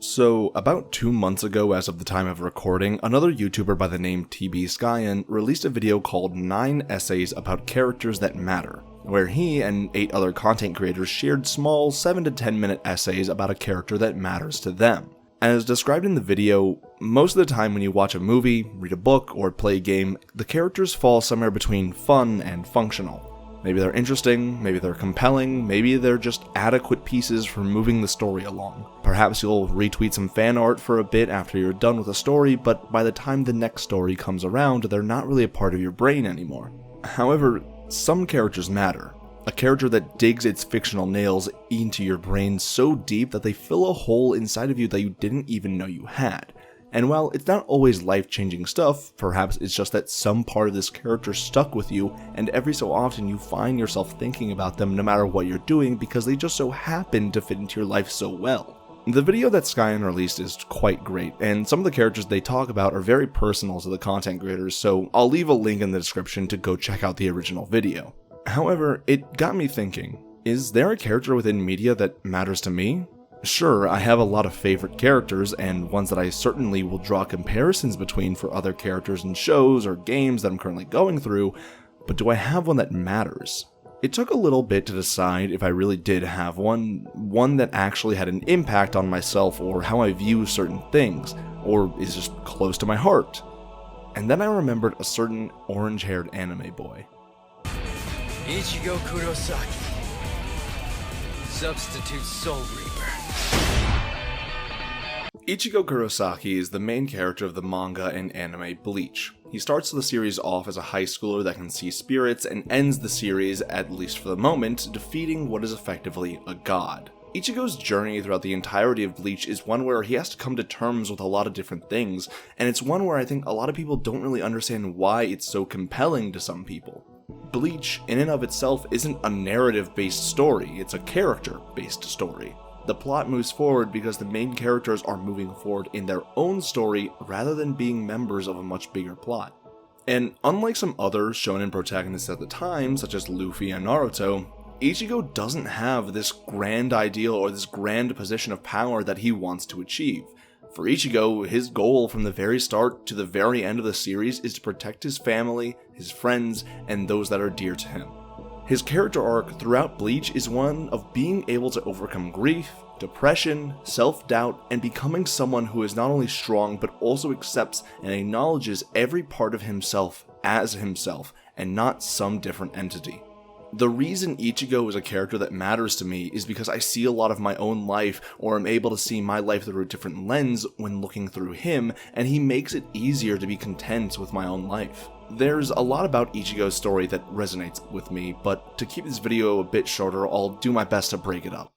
So, about 2 months ago as of the time of recording, another YouTuber by the name TBSkyan released a video called 9 Essays About Characters That Matter, where he and 8 other content creators shared small 7 to 10 minute essays about a character that matters to them. As described in the video, most of the time when you watch a movie, read a book, or play a game, the characters fall somewhere between fun and functional. Maybe they're interesting, maybe they're compelling, maybe they're just adequate pieces for moving the story along. Perhaps you'll retweet some fan art for a bit after you're done with a story, but by the time the next story comes around, they're not really a part of your brain anymore. However, some characters matter. A character that digs its fictional nails into your brain so deep that they fill a hole inside of you that you didn't even know you had. And while it's not always life-changing stuff, perhaps it's just that some part of this character stuck with you, and every so often you find yourself thinking about them no matter what you're doing because they just so happen to fit into your life so well. The video that Skyan released is quite great, and some of the characters they talk about are very personal to the content creators, so I'll leave a link in the description to go check out the original video. However, it got me thinking, is there a character within media that matters to me? Sure, I have a lot of favorite characters, and ones that I certainly will draw comparisons between for other characters in shows or games that I'm currently going through, but do I have one that matters? It took a little bit to decide if I really did have one that actually had an impact on myself or how I view certain things, or is just close to my heart. And then I remembered a certain orange-haired anime boy. Ichigo Kurosaki, Substitute Soul Reaper. Ichigo Kurosaki is the main character of the manga and anime Bleach. He starts the series off as a high schooler that can see spirits and ends the series, at least for the moment, defeating what is effectively a god. Ichigo's journey throughout the entirety of Bleach is one where he has to come to terms with a lot of different things, and it's one where I think a lot of people don't really understand why it's so compelling to some people. Bleach, in and of itself, isn't a narrative-based story, it's a character-based story. The plot moves forward because the main characters are moving forward in their own story rather than being members of a much bigger plot. And unlike some other shonen protagonists at the time, such as Luffy and Naruto, Ichigo doesn't have this grand ideal or this grand position of power that he wants to achieve. For Ichigo, his goal from the very start to the very end of the series is to protect his family, his friends, and those that are dear to him. His character arc throughout Bleach is one of being able to overcome grief, depression, self-doubt, and becoming someone who is not only strong but also accepts and acknowledges every part of himself as himself and not some different entity. The reason Ichigo is a character that matters to me is because I see a lot of my own life, or am able to see my life through a different lens when looking through him, and he makes it easier to be content with my own life. There's a lot about Ichigo's story that resonates with me, but to keep this video a bit shorter, I'll do my best to break it up.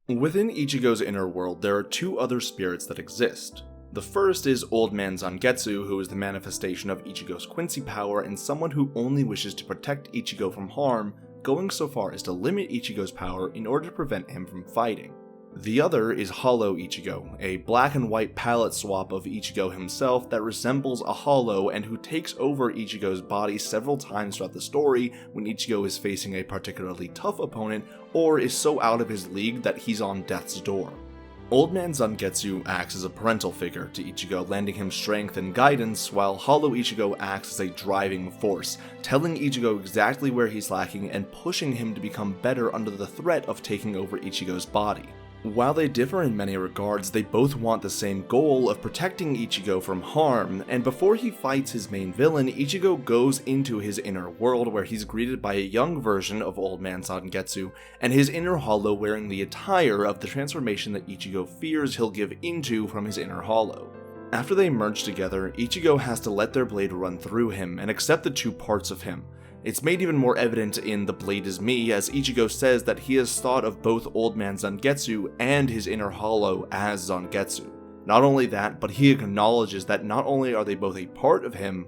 Within Ichigo's inner world, there are 2 other spirits that exist. The first is Old Man Zangetsu, who is the manifestation of Ichigo's Quincy power and someone who only wishes to protect Ichigo from harm, going so far as to limit Ichigo's power in order to prevent him from fighting. The other is Hollow Ichigo, a black and white palette swap of Ichigo himself that resembles a hollow and who takes over Ichigo's body several times throughout the story when Ichigo is facing a particularly tough opponent or is so out of his league that he's on death's door. Old Man Zangetsu acts as a parental figure to Ichigo, lending him strength and guidance, while Hollow Ichigo acts as a driving force, telling Ichigo exactly where he's lacking and pushing him to become better under the threat of taking over Ichigo's body. While they differ in many regards, they both want the same goal of protecting Ichigo from harm, and before he fights his main villain, Ichigo goes into his inner world where he's greeted by a young version of Old Man Zangetsu, and his inner hollow wearing the attire of the transformation that Ichigo fears he'll give into from his inner hollow. After they merge together, Ichigo has to let their blade run through him and accept the 2 parts of him. It's made even more evident in The Blade Is Me, as Ichigo says that he has thought of both Old Man Zangetsu and his inner hollow as Zangetsu. Not only that, but he acknowledges that not only are they both a part of him,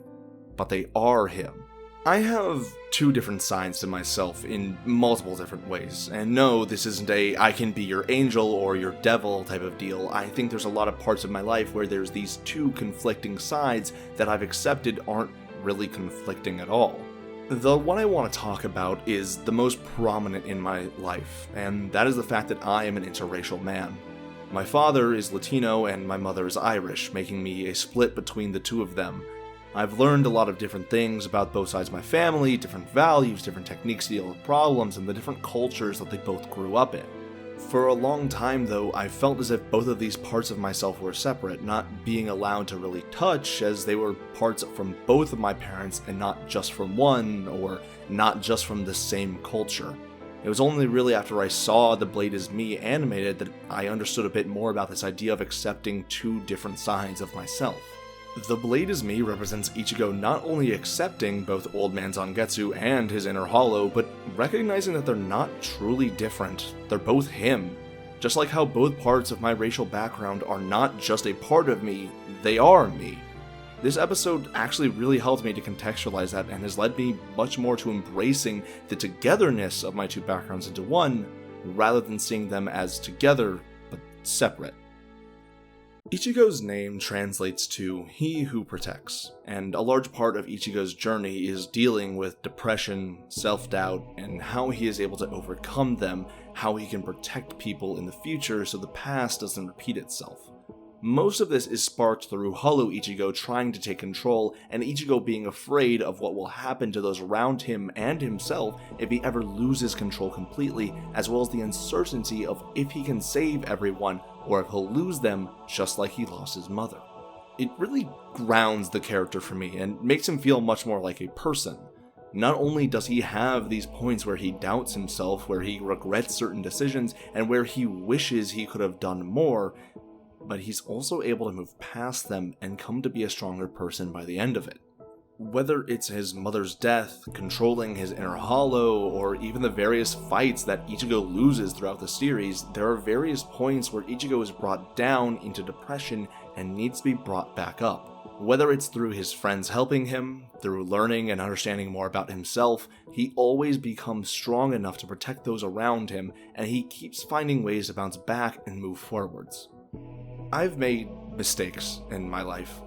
but they are him. I have 2 different sides to myself in multiple different ways, and no, this isn't a I can be your angel or your devil type of deal. I think there's a lot of parts of my life where there's these 2 conflicting sides that I've accepted aren't really conflicting at all. The one I want to talk about is the most prominent in my life, and that is the fact that I am an interracial man. My father is Latino and my mother is Irish, making me a split between the two of them. I've learned a lot of different things about both sides of my family, different values, different techniques to deal with problems, and the different cultures that they both grew up in. For a long time though, I felt as if both of these parts of myself were separate, not being allowed to really touch, as they were parts from both of my parents and not just from one, or not just from the same culture. It was only really after I saw The Blade Is Me animated that I understood a bit more about this idea of accepting two different sides of myself. The Blade Is Me represents Ichigo not only accepting both Old Man Zangetsu and his inner hollow, but recognizing that they're not truly different. They're both him. Just like how both parts of my racial background are not just a part of me, they are me. This episode actually really helped me to contextualize that and has led me much more to embracing the togetherness of my two backgrounds into one, rather than seeing them as together, but separate. Ichigo's name translates to "he who protects," and a large part of Ichigo's journey is dealing with depression, self-doubt, and how he is able to overcome them, how he can protect people in the future so the past doesn't repeat itself. Most of this is sparked through Hollow Ichigo trying to take control, and Ichigo being afraid of what will happen to those around him and himself if he ever loses control completely, as well as the uncertainty of if he can save everyone, or if he'll lose them just like he lost his mother. It really grounds the character for me, and makes him feel much more like a person. Not only does he have these points where he doubts himself, where he regrets certain decisions, and where he wishes he could have done more, but he's also able to move past them and come to be a stronger person by the end of it. Whether it's his mother's death, controlling his inner hollow, or even the various fights that Ichigo loses throughout the series, there are various points where Ichigo is brought down into depression and needs to be brought back up. Whether it's through his friends helping him, through learning and understanding more about himself, he always becomes strong enough to protect those around him, and he keeps finding ways to bounce back and move forwards. I've made mistakes in my life,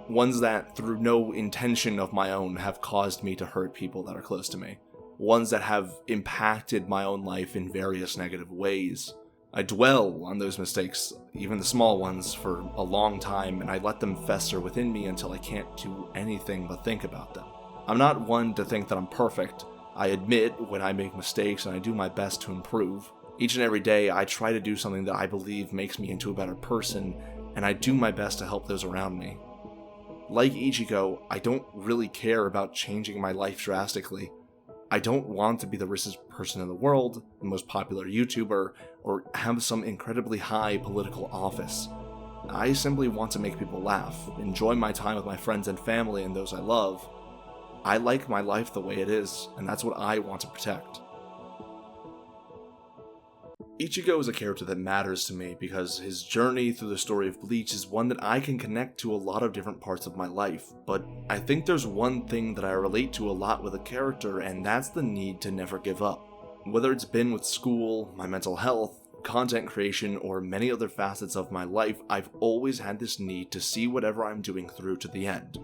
ones that through no intention of my own have caused me to hurt people that are close to me, ones that have impacted my own life in various negative ways. I dwell on those mistakes, even the small ones, for a long time, and I let them fester within me until I can't do anything but think about them. I'm not one to think that I'm perfect. I admit when I make mistakes and I do my best to improve. Each and every day, I try to do something that I believe makes me into a better person, and I do my best to help those around me. Like Ichigo, I don't really care about changing my life drastically. I don't want to be the richest person in the world, the most popular YouTuber, or have some incredibly high political office. I simply want to make people laugh, enjoy my time with my friends and family and those I love. I like my life the way it is, and that's what I want to protect. Ichigo is a character that matters to me because his journey through the story of Bleach is one that I can connect to a lot of different parts of my life, but I think there's one thing that I relate to a lot with a character, and that's the need to never give up. Whether it's been with school, my mental health, content creation, or many other facets of my life, I've always had this need to see whatever I'm doing through to the end.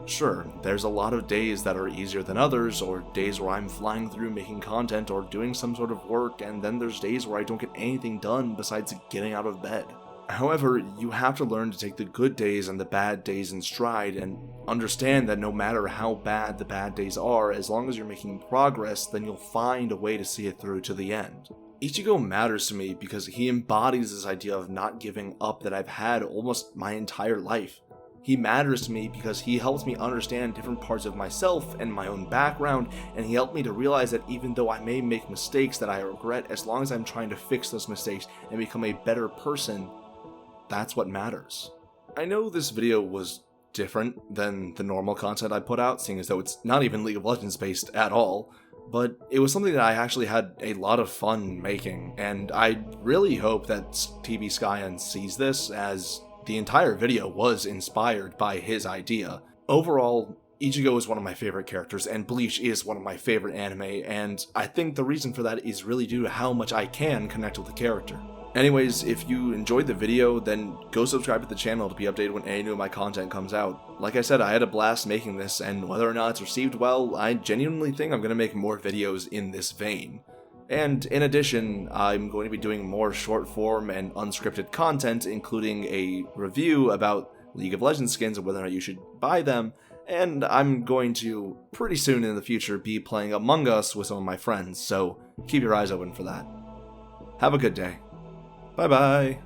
Sure, there's a lot of days that are easier than others, or days where I'm flying through making content or doing some sort of work, and then there's days where I don't get anything done besides getting out of bed. However, you have to learn to take the good days and the bad days in stride, and understand that no matter how bad the bad days are, as long as you're making progress, then you'll find a way to see it through to the end. Ichigo matters to me because he embodies this idea of not giving up that I've had almost my entire life. He matters to me because he helps me understand different parts of myself and my own background, and he helped me to realize that even though I may make mistakes that I regret, as long as I'm trying to fix those mistakes and become a better person, that's what matters. I know this video was different than the normal content I put out, seeing as though it's not even League of Legends based at all, but it was something that I actually had a lot of fun making, and I really hope that TV Skyan sees this, as the entire video was inspired by his idea. Overall, Ichigo is one of my favorite characters, and Bleach is one of my favorite anime, and I think the reason for that is really due to how much I can connect with the character. Anyways, if you enjoyed the video, then go subscribe to the channel to be updated when any new of my content comes out. Like I said, I had a blast making this, and whether or not it's received well, I genuinely think I'm going to make more videos in this vein. And in addition, I'm going to be doing more short form and unscripted content, including a review about League of Legends skins and whether or not you should buy them, and I'm going to, pretty soon in the future, be playing Among Us with some of my friends, so keep your eyes open for that. Have a good day. Bye bye.